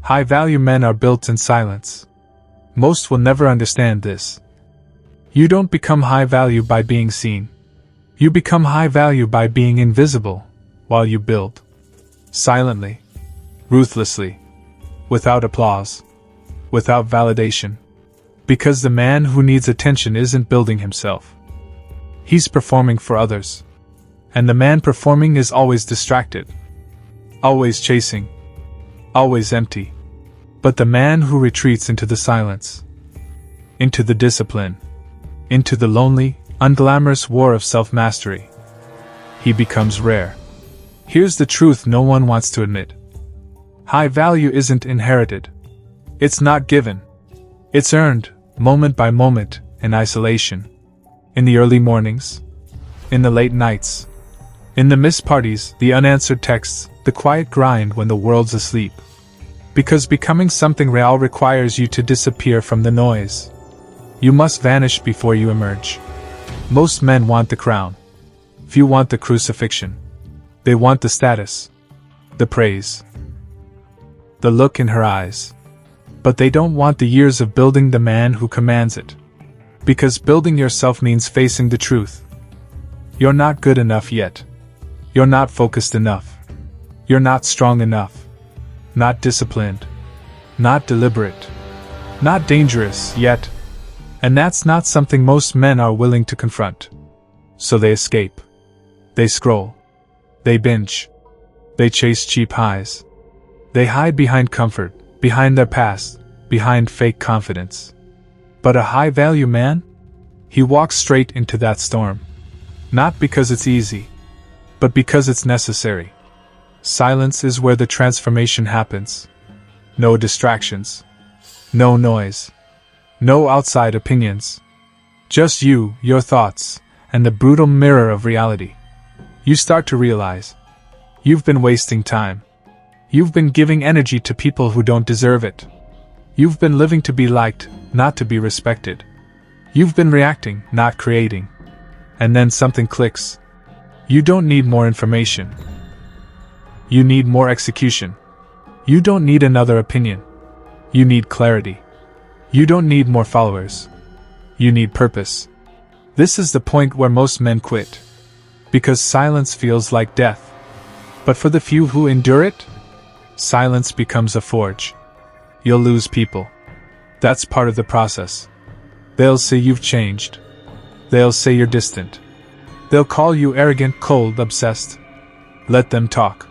High-value men are built in silence. Most will never understand this. You don't become high-value by being seen. You become high-value by being invisible, while you build. Silently. Ruthlessly. Without applause. Without validation. Because the man who needs attention isn't building himself. He's performing for others. And the man performing is always distracted. Always chasing. Always empty. But the man who retreats into the silence. Into the discipline. Into the lonely, unglamorous war of self-mastery. He becomes rare. Here's the truth no one wants to admit. High value isn't inherited. It's not given. It's earned, moment by moment, in isolation. In the early mornings. In the late nights. In the missed parties, the unanswered texts, the quiet grind when the world's asleep. Because becoming something real requires you to disappear from the noise. You must vanish before you emerge. Most men want the crown. Few want the crucifixion. They want the status. The praise. The look in her eyes. But they don't want the years of building the man who commands it. Because building yourself means facing the truth. You're not good enough yet. You're not focused enough. You're not strong enough. Not disciplined. Not deliberate. Not dangerous yet. And that's not something most men are willing to confront. So they escape. They scroll. They binge. They chase cheap highs. They hide behind comfort, behind their past, behind fake confidence. But a high-value man? He walks straight into that storm. Not because it's easy, but because it's necessary. Silence is where the transformation happens. No distractions. No noise. No outside opinions. Just you, your thoughts, and the brutal mirror of reality. You start to realize. You've been wasting time. You've been giving energy to people who don't deserve it. You've been living to be liked, not to be respected. You've been reacting, not creating. And then something clicks. You don't need more information. You need more execution. You don't need another opinion. You need clarity. You don't need more followers. You need purpose. This is the point where most men quit. Because silence feels like death. But for the few who endure it, silence becomes a forge. You'll lose people. That's part of the process. They'll say you've changed. They'll say you're distant. They'll call you arrogant, cold, obsessed. Let them talk.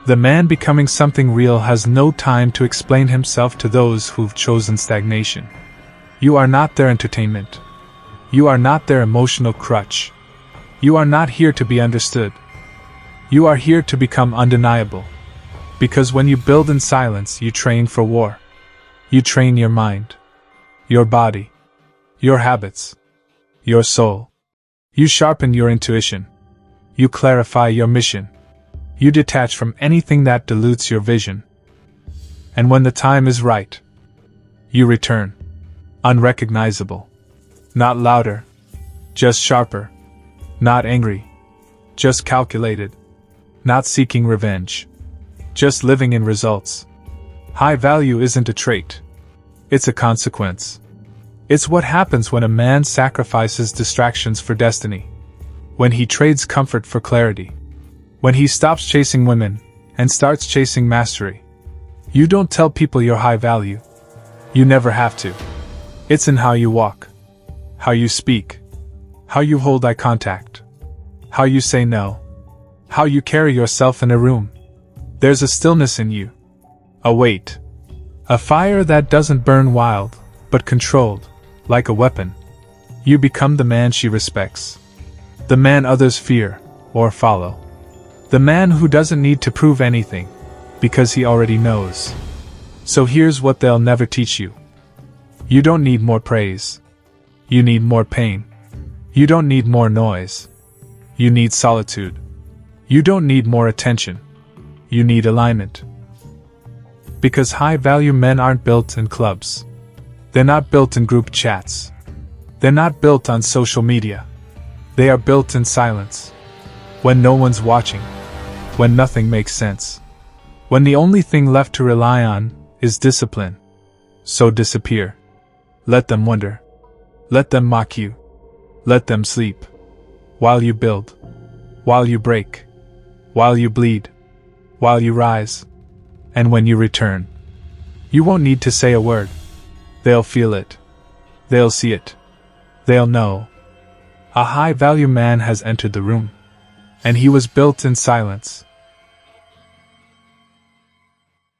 The man becoming something real has no time to explain himself to those who've chosen stagnation. You are not their entertainment. You are not their emotional crutch. You are not here to be understood. You are here to become undeniable. Because when you build in silence, you train for war. You train your mind, your body, your habits, your soul. You sharpen your intuition. You clarify your mission. You detach from anything that dilutes your vision. And when the time is right, you return. Unrecognizable. Not louder. Just sharper. Not angry. Just calculated. Not seeking revenge. Just living in results. High value isn't a trait. It's a consequence. It's what happens when a man sacrifices distractions for destiny. When he trades comfort for clarity. When he stops chasing women and starts chasing mastery. You don't tell people you're high value. You never have to. It's in how you walk. How you speak. How you hold eye contact. How you say no. How you carry yourself in a room. There's a stillness in you. A weight. A fire that doesn't burn wild, but controlled, like a weapon. You become the man she respects. The man others fear, or follow. The man who doesn't need to prove anything, because he already knows. So here's what they'll never teach you. You don't need more praise. You need more pain. You don't need more noise. You need solitude. You don't need more attention. You need alignment. Because high-value men aren't built in clubs. They're not built in group chats. They're not built on social media. They are built in silence. When no one's watching. When nothing makes sense. When the only thing left to rely on is discipline. So disappear. Let them wonder. Let them mock you. Let them sleep. While you build. While you break. While you bleed. While you rise. And when you return, you won't need to say a word. They'll feel it. They'll see it. They'll know. A high-value man has entered the room. And he was built in silence.